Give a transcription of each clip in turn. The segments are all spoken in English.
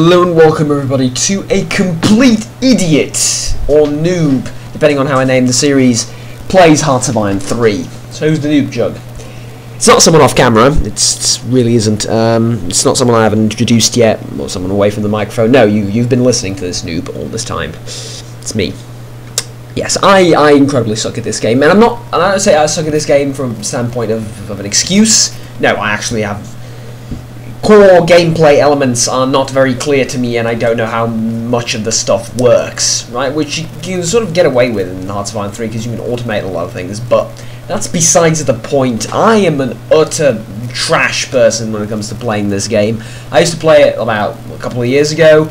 Hello and welcome everybody to a complete idiot, or noob, depending on how I name the series, plays Hearts of Iron 3. So who's the noob, Jug? It's not someone off camera, it really isn't. It's not someone I haven't introduced yet, or someone away from the microphone. No, you've been listening to this noob all this time. It's me. Yes, I incredibly suck at this game, and I don't say I suck at this game from the standpoint of an excuse. No, I actually have core gameplay elements are not very clear to me, and I don't know how much of the stuff works, right? Which you can sort of get away with in Hearts of Iron 3 because you can automate a lot of things, but that's besides the point. I am an utter trash person when it comes to playing this game. I used to play it about a couple of years ago,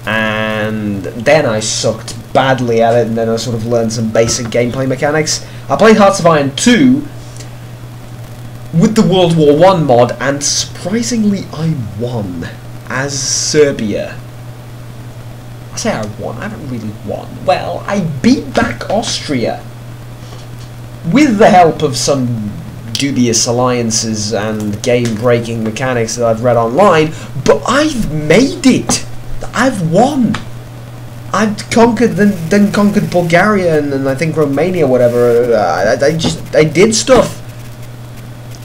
and then I sucked badly at it, and then I sort of learned some basic gameplay mechanics. I played Hearts of Iron 2 with the World War I mod, and surprisingly I won as Serbia. I say I won, I haven't really won. Well, I beat back Austria with the help of some dubious alliances and game-breaking mechanics that I've read online, but I've made it! I've won! I've conquered, then conquered Bulgaria and I think Romania, whatever. I did stuff.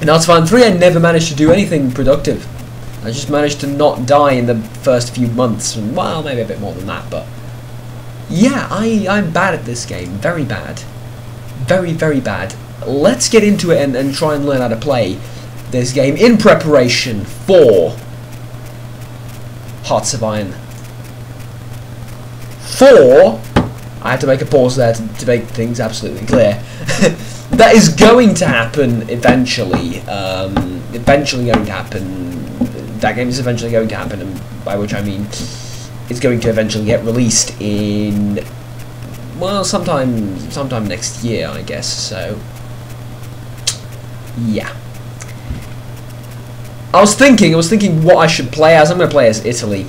In Hearts of Iron 3, I never managed to do anything productive. I just managed to not die in the first few months. Well, maybe a bit more than that, but yeah, I'm bad at this game. Very bad. Very, very bad. Let's get into it and try and learn how to play this game in preparation for Hearts of Iron 4. I had to make a pause there to make things absolutely clear. That is going to happen eventually. Eventually going to happen. That game is eventually going to happen, and by which I mean it's going to eventually get released in, well, sometime next year, I guess. So yeah. I was thinking what I should play as. I'm going to play as Italy.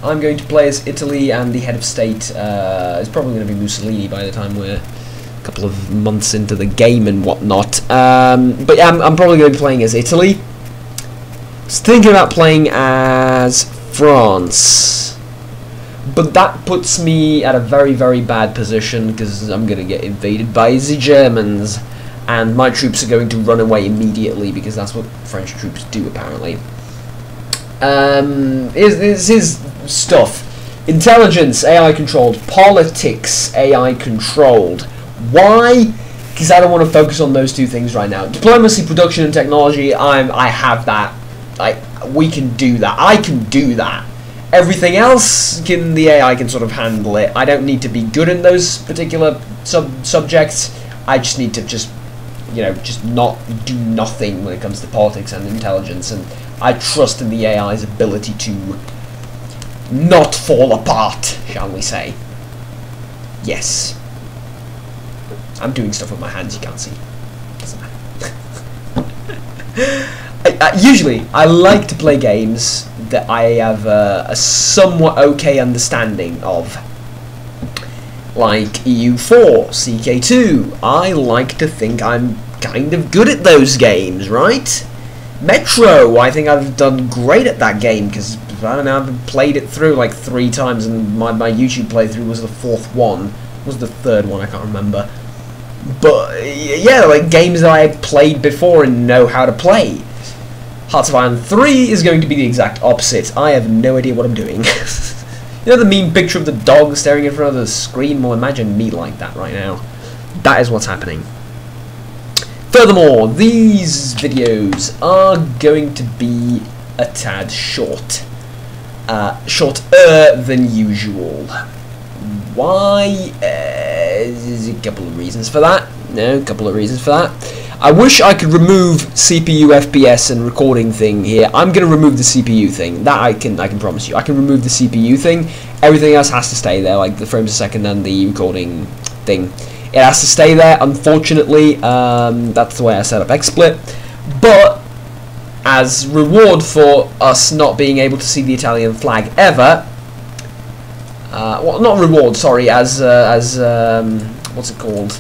I'm going to play as Italy, and the head of state is probably going to be Mussolini by the time we're a couple of months into the game and whatnot. But yeah, I'm probably going to be playing as Italy. I was thinking about playing as France, but that puts me at a very, very bad position because I'm going to get invaded by the Germans, and my troops are going to run away immediately because that's what French troops do, apparently. Here's stuff. Intelligence, AI controlled. Politics, AI controlled. Why? Because I don't want to focus on those two things right now. Diplomacy, production, and technology, I have that. We can do that. I can do that. Everything else, the AI can sort of handle it. I don't need to be good in those particular subjects. I just need to just not do nothing when it comes to politics and intelligence, and I trust in the AI's ability to not fall apart, shall we say. Yes. I'm doing stuff with my hands you can't see. Usually, I like to play games that I have a somewhat okay understanding of. Like EU4, CK2. I like to think I'm kind of good at those games, right? Metro, I think I've done great at that game because, I don't know, I've played it through like 3 times, and my YouTube playthrough was the 4th one. Was the 3rd one, I can't remember. But yeah, like games that I have played before and know how to play. Hearts of Iron 3 is going to be the exact opposite. I have no idea what I'm doing. You know the meme picture of the dog staring in front of the screen? Well, imagine me like that right now. That is what's happening. Furthermore, these videos are going to be a tad short. Shorter than usual. Why? There's a couple of reasons for that. No, a couple of reasons for that. I wish I could remove CPU, FPS, and recording thing here. I'm going to remove the CPU thing. That I can promise you. I can remove the CPU thing. Everything else has to stay there, like the frames a second and the recording thing. It has to stay there, unfortunately. That's the way I set up XSplit. But as reward for us not being able to see the Italian flag ever, well, not reward, sorry, as what's it called?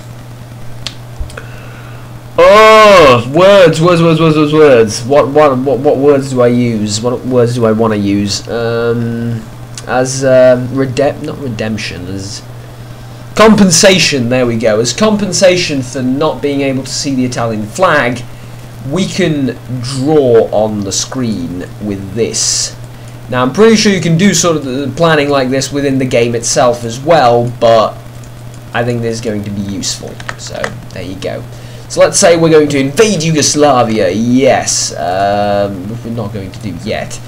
Oh, words. What words do I use? What words do I want to use? as not redemption, as compensation. There we go. As compensation for not being able to see the Italian flag, we can draw on the screen with this. Now I'm pretty sure you can do sort of the planning like this within the game itself as well, but I think this is going to be useful. So there you go. So let's say we're going to invade Yugoslavia. Yes, we're not going to do yet.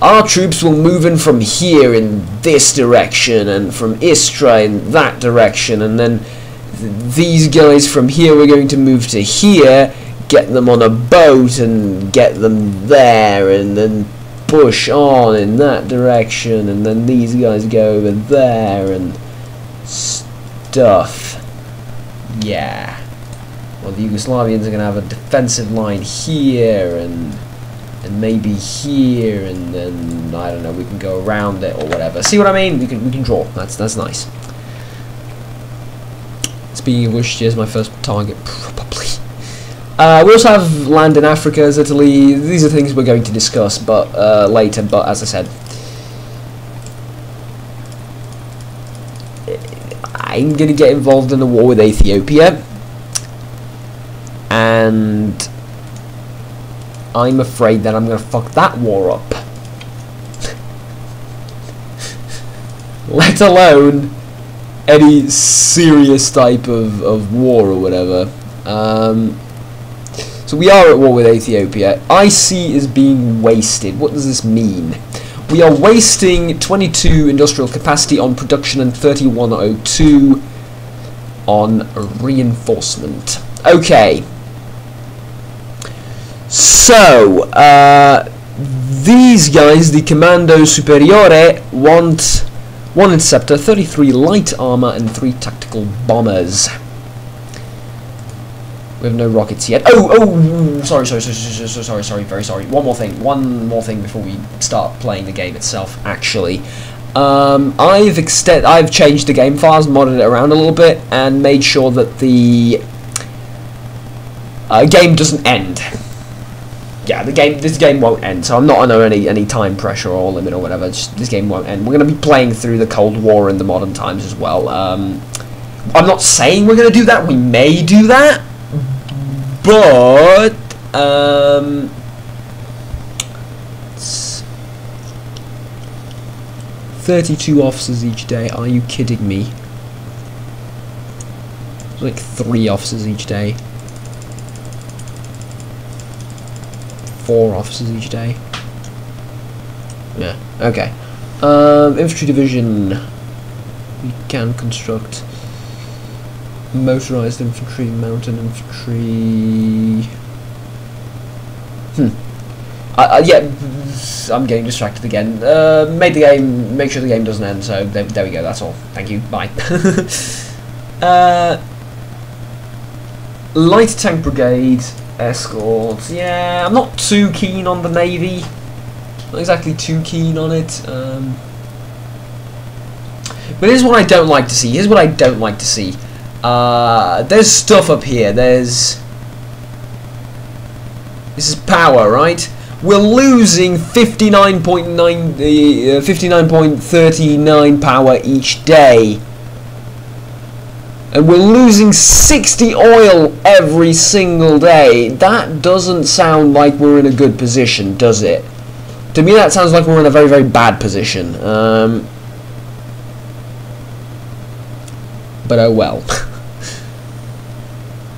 Our troops will move in from here in this direction, and from Istra in that direction, and then these guys from here we're going to move to here, get them on a boat and get them there, and then push on in that direction, and then these guys go over there and stuff. Yeah. Well, the Yugoslavians are going to have a defensive line here and maybe here, and then I don't know, we can go around it or whatever. See what I mean? We can draw. That's nice. Speaking of which, here's my first target, probably. We also have land in Africa as Italy. These are things we're going to discuss, but later. But as I said, I'm going to get involved in a war with Ethiopia, and I'm afraid that I'm going to fuck that war up. Let alone any serious type of war or whatever. So we are at war with Ethiopia. IC is being wasted. What does this mean? We are wasting 22 industrial capacity on production and 3102 on reinforcement. Okay. So, these guys, the Commando Superiore, want 1 interceptor, 33 light armor, and 3 tactical bombers. We have no rockets yet. Oh, sorry, very sorry. One more thing before we start playing the game itself. Actually, I've changed the game files, modded it around a little bit, and made sure that the game doesn't end. Yeah, this game won't end, so I'm not under any time pressure or limit or whatever. This game won't end. We're going to be playing through the Cold War in the modern times as well. I'm not saying we're going to do that. We may do that. But 32 officers each day. Are you kidding me? It's like 3 officers each day. 4 officers each day. Yeah. Okay. Infantry division. We can construct motorized infantry, mountain infantry. Yeah, I'm getting distracted again. Make sure the game doesn't end. So there we go. That's all. Thank you. Bye. Light tank brigade, escorts. Yeah, I'm not too keen on the navy. Not exactly too keen on it. But here's what I don't like to see. Here's what I don't like to see. There's stuff up here. This is power, right? We're losing 59.39 power each day, and we're losing 60 oil every single day. That doesn't sound like we're in a good position, does it? To me, that sounds like we're in a very, very bad position. But oh well.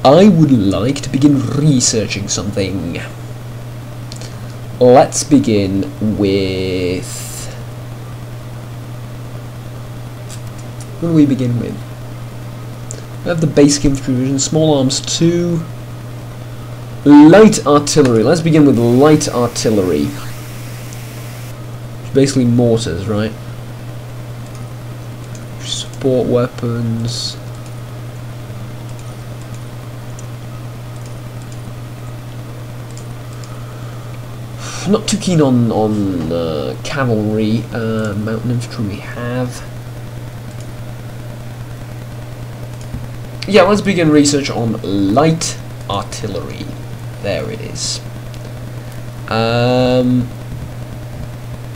I would like to begin researching something. Let's begin with... What do we begin with? We have the basic infantry division, small arms 2, light artillery. Let's begin with light artillery. It's basically mortars, right? Support weapons. Not too keen on cavalry. Mountain infantry we have. Yeah, let's begin research on light artillery. There it is.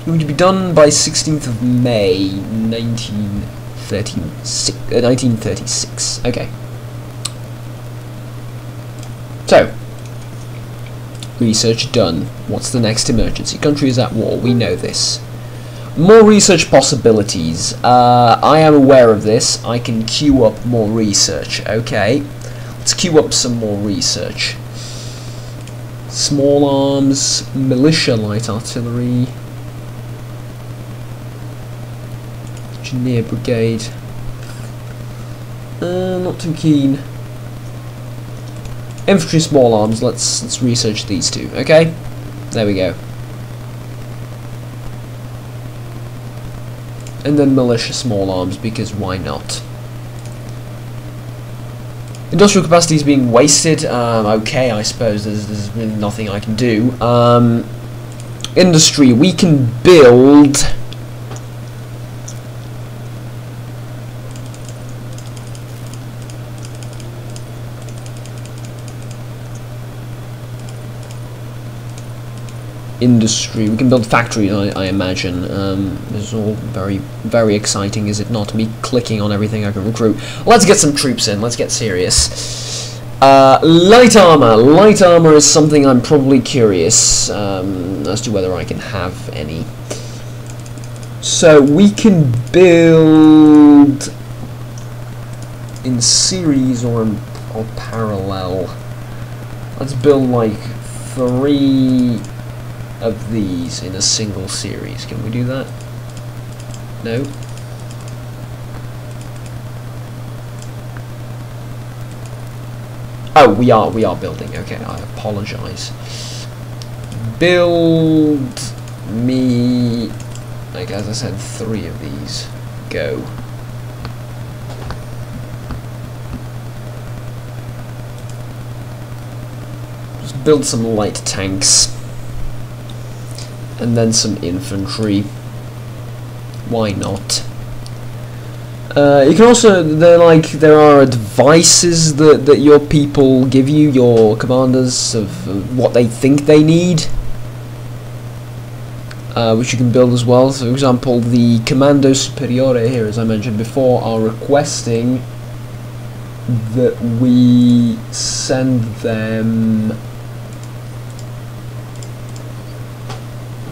Going to be done by 16th of May, 1936. Okay. So, research done. What's the next emergency? Country is at war. We know this. More research possibilities. I am aware of this. I can queue up more research. Okay. Let's queue up some more research. Small arms, militia, light artillery, engineer brigade. Not too keen. Infantry, small arms. Let's research these two. Okay, there we go. And then militia, small arms, because why not? Industrial capacity is being wasted. Okay, I suppose there's really nothing I can do. Industry, we can build. Industry, we can build factories, I imagine. This is all very exciting, is it not? Me clicking on everything I can recruit. Let's get some troops in, let's get serious. Light armor. Light armor is something I'm probably curious as to whether I can have any. So we can build in series or parallel. Let's build like 3 of these in a single series. Can we do that? No. Oh, we are building. Okay, I apologize. Build me, like as I said, 3 of these. Go. Just build some light tanks. And then some infantry. Why not? You can also, there are advices that your people give you, your commanders, of what they think they need, which you can build as well. So, for example, the Comando Superiore here, as I mentioned before, are requesting that we send them.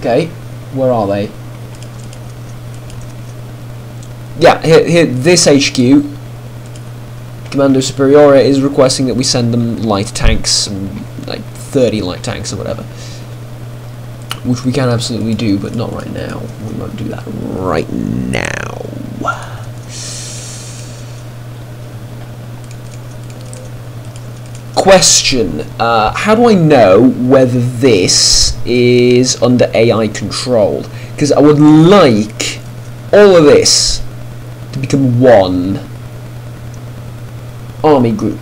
Okay, where are they? Yeah, here, this HQ, Comando Superiore, is requesting that we send them light tanks, like 30 light tanks or whatever. Which we can absolutely do, but not right now. We won't do that right now. Question, how do I know whether this is under AI control? Because I would like all of this to become one army group,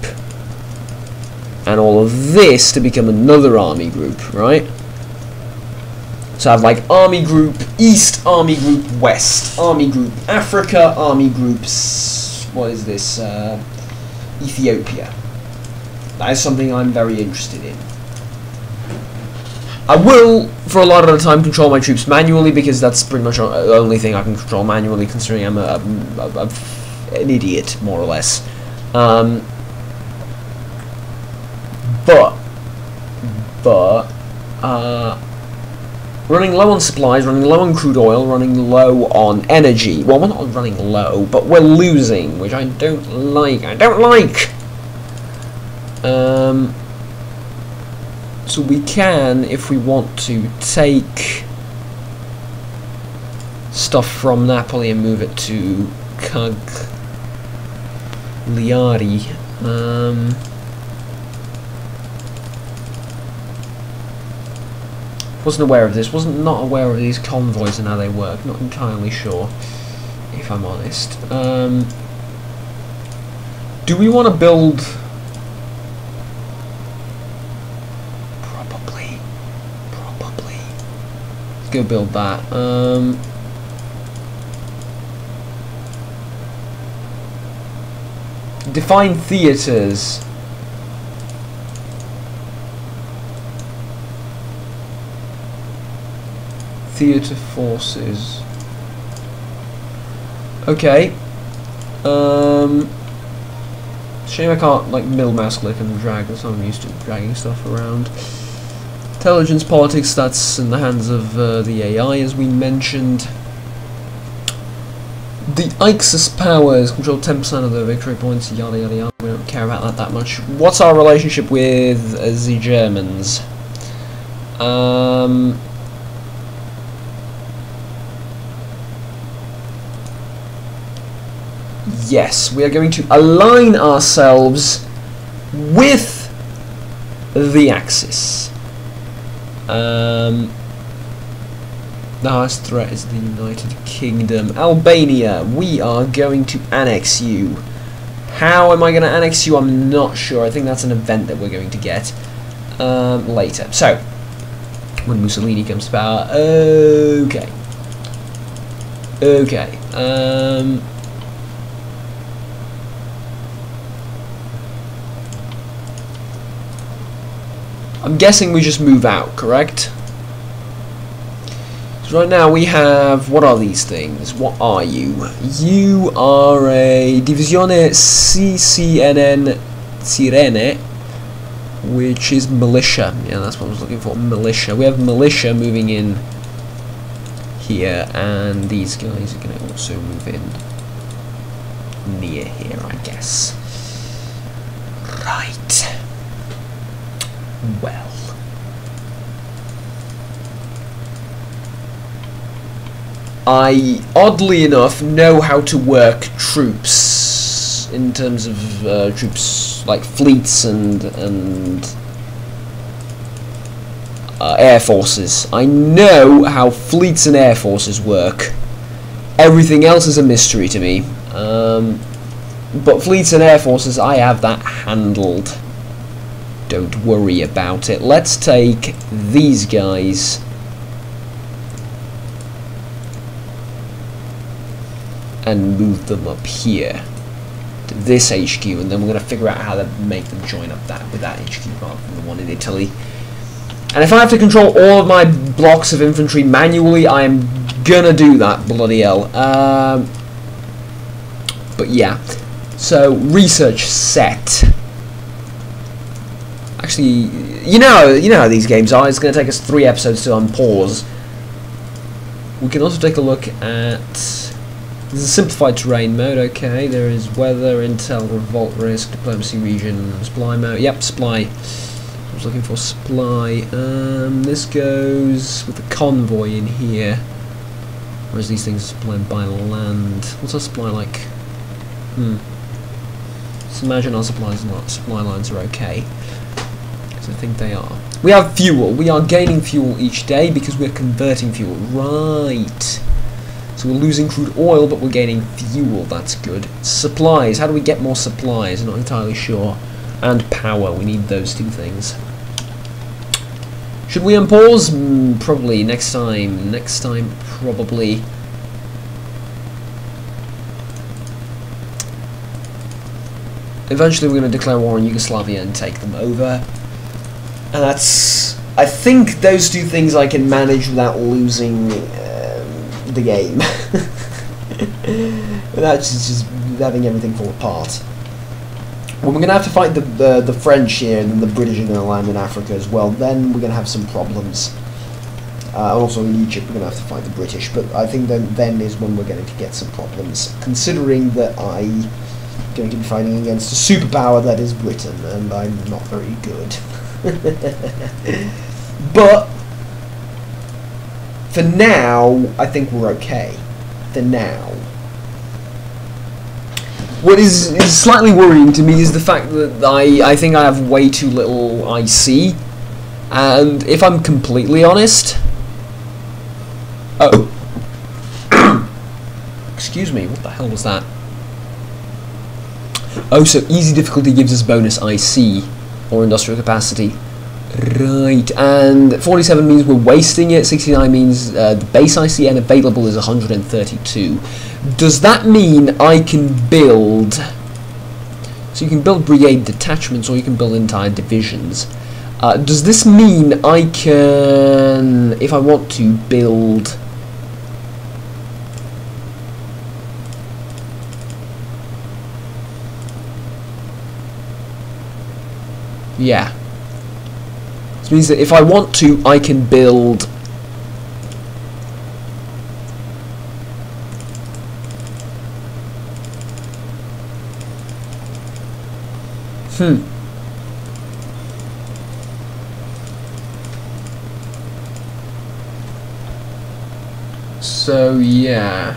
and all of this to become another army group, right? So I have like Army Group East, Army Group West, Army Group Africa, Army Groups, what is this, Ethiopia. That is something I'm very interested in. I will, for a lot of the time, control my troops manually, because that's pretty much the only thing I can control manually, considering I'm an idiot, more or less. Running low on supplies, running low on crude oil, running low on energy. Well, we're not running low, but we're losing, which I don't like. So we can, if we want to, take stuff from Napoli and move it to Cagliari. Wasn't aware of this. Not aware of these convoys and how they work. Not entirely sure, if I'm honest. Do we want to build? Probably. Let's go build that. Define theaters. theatre forces. Okay. Shame I can't like middle mouse click and drag. That's how I'm used to dragging stuff around. Intelligence, politics, that's in the hands of the AI, as we mentioned. The Ixis powers control 10% of the victory points, yada yada yada. We don't care about that much. What's our relationship with the Germans? Yes, we are going to align ourselves with the Axis. The highest threat is the United Kingdom. Albania, we are going to annex you. How am I going to annex you? I'm not sure. I think that's an event that we're going to get later. So, when Mussolini comes to power. Okay. Okay. I'm guessing we just move out, correct? So right now we have, what are these things? What are you? You are a Divisione CCNN Sirene, which is militia. Yeah, that's what I was looking for, militia. We have militia moving in here, and these guys are going to also move in near here, I guess. Right. Well, I, oddly enough, know how to work troops in terms of troops like fleets and air forces. I know how fleets and air forces work. Everything else is a mystery to me. But fleets and air forces, I have that handled. Don't worry about it. Let's take these guys and move them up here to this HQ, and then we're going to figure out how to make them join up that with that HQ rather than the one in Italy. And if I have to control all of my blocks of infantry manually, I'm gonna do that, bloody hell. But yeah, so research set. Actually, you know how these games are. It's going to take us 3 episodes to unpause. We can also take a look at. This is a simplified terrain mode. Okay, there is weather, intel, revolt risk, diplomacy region, supply mode. Yep, supply. I was looking for supply. This goes with the convoy in here. Whereas these things are supplied by land. What's our supply like? Let's imagine our supply lines are okay. I think they are. We have fuel. We are gaining fuel each day because we're converting fuel. Right. So we're losing crude oil, but we're gaining fuel. That's good. Supplies. How do we get more supplies? I'm not entirely sure. And power. We need those 2 things. Should we unpause? Probably next time. Next time, probably. Eventually, we're going to declare war on Yugoslavia and take them over. And that's, I think those 2 things I can manage without losing the game. Without just having everything fall apart. Well, we're going to have to fight the French here, and then the British are going to land in Africa as well. Then we're going to have some problems. Also in Egypt we're going to have to fight the British, but I think then is when we're going to get some problems, considering that I'm going to be fighting against a superpower that is Britain, and I'm not very good. But for now, I think we're okay. For now. What is slightly worrying to me is the fact that I think I have way too little IC, and if I'm completely honest... Oh. Excuse me, what the hell was that? Oh, so easy difficulty gives us bonus IC, or industrial capacity. Right, and 47 means we're wasting it, 69 means the base IC and available is 132. Does that mean I can build... So you can build brigade detachments, or you can build entire divisions. Does this mean I can, if I want to, build... Yeah. This means that if I want to, I can build... So, yeah.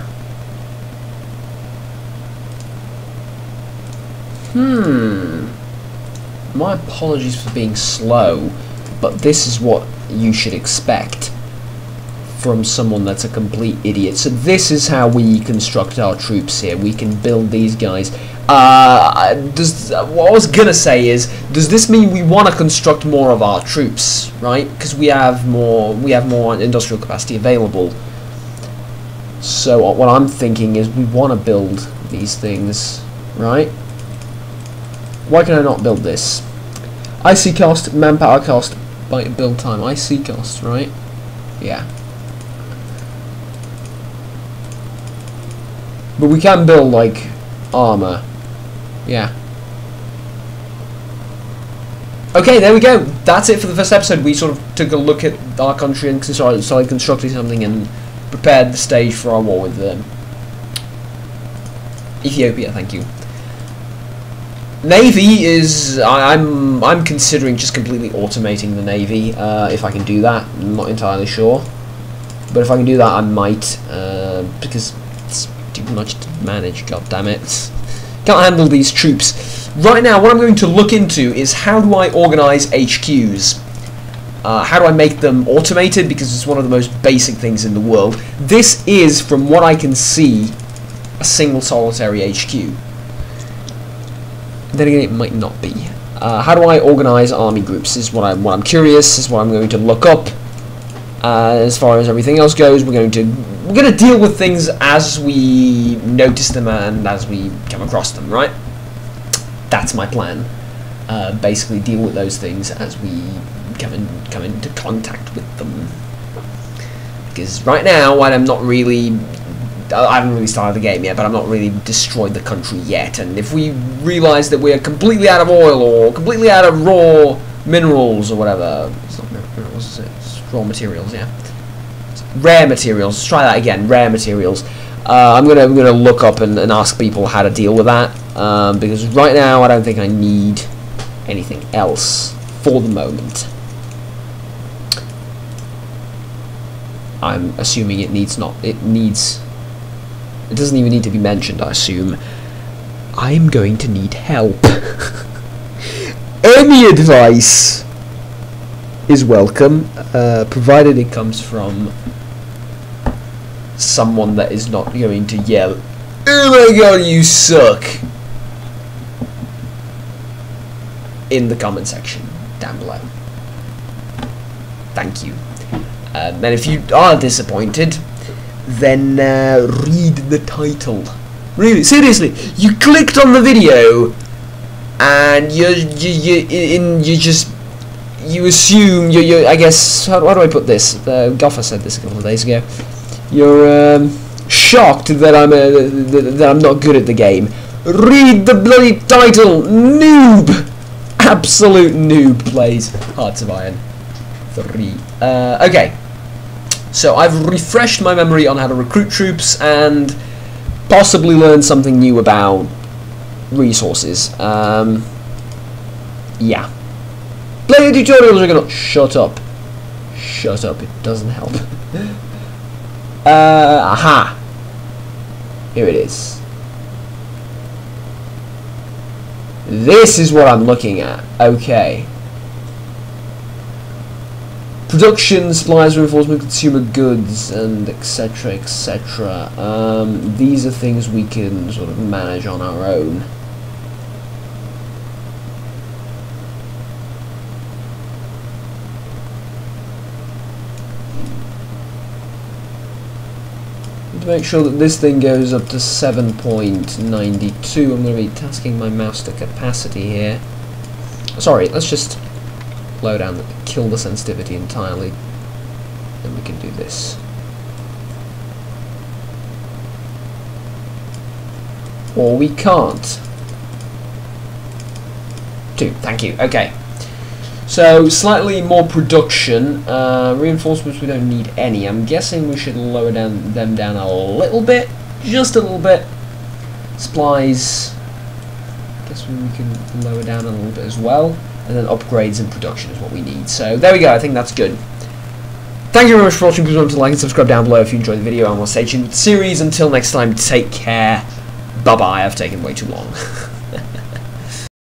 My apologies for being slow, but this is what you should expect from someone that's a complete idiot. So this is how we construct our troops here. We can build these guys. What I was gonna say is, does this mean we want to construct more of our troops, right? Because we have more industrial capacity available. So what I'm thinking is we want to build these things, right? Why can I not build this? IC cost, manpower cost, build time. IC cost, right? Yeah. But we can build, like, armor. Yeah. Okay, there we go. That's it for the first episode. We sort of took a look at our country and started constructing something and prepared the stage for our war with Ethiopia. Thank you. Navy is... I'm considering just completely automating the Navy, if I can do that. I'm not entirely sure. But if I can do that, I might, because it's too much to manage, goddammit. Can't handle these troops. Right now, what I'm going to look into is how do I organize HQs? How do I make them automated, because it's one of the most basic things in the world. This is, from what I can see, a single solitary HQ. Then again, it might not be. How do I organize army groups is what I'm curious, is what I'm going to look up. As far as everything else goes, we're going to deal with things as we notice them and as we come across them, right? That's my plan. Basically deal with those things as we come into contact with them. Because right now, I'm not really... I haven't really started the game yet, but I'm not really destroyed the country yet. And if we realise that we're completely out of oil or completely out of raw minerals or whatever... It's not minerals, is it? It's raw materials, yeah. Rare materials. Let's try that again. Rare materials. I'm gonna look up and ask people how to deal with that, because right now I don't think I need anything else for the moment. I'm assuming it doesn't even need to be mentioned, I assume. I'm going to need help. Any advice is welcome, provided it comes from someone that is not going to yell, "Oh my god, you suck!" in the comment section down below. Thank you. And if you are disappointed, then read the title. Really, seriously, you clicked on the video and you assume I guess, how do I put this? Goffer said this a couple of days ago. You're shocked that I'm not good at the game. Read the bloody title. Noob, absolute noob plays Hearts of Iron 3. Okay. So I've refreshed my memory on how to recruit troops and possibly learned something new about resources. Yeah. Player tutorials are gonna... Shut up. Shut up, it doesn't help. Aha. Here it is. This is what I'm looking at. Okay. Production, supplies, reinforcement, consumer goods, and etc, etc. These are things we can sort of manage on our own. To make sure that this thing goes up to 7.92, I'm going to be tasking my mouse to capacity here. Sorry, let's just low down, kill the sensitivity entirely, then we can do this. Or we can't. 2, thank you. Okay. So, slightly more production. Reinforcements, we don't need any. I'm guessing we should lower them down a little bit. Just a little bit. Supplies, I guess we can lower down a little bit as well. And then upgrades and production is what we need. So, there we go. I think that's good. Thank you very much for watching. Please remember to like and subscribe down below if you enjoyed the video. And we'll stay tuned with the series. Until next time, take care. Bye-bye. I've taken way too long.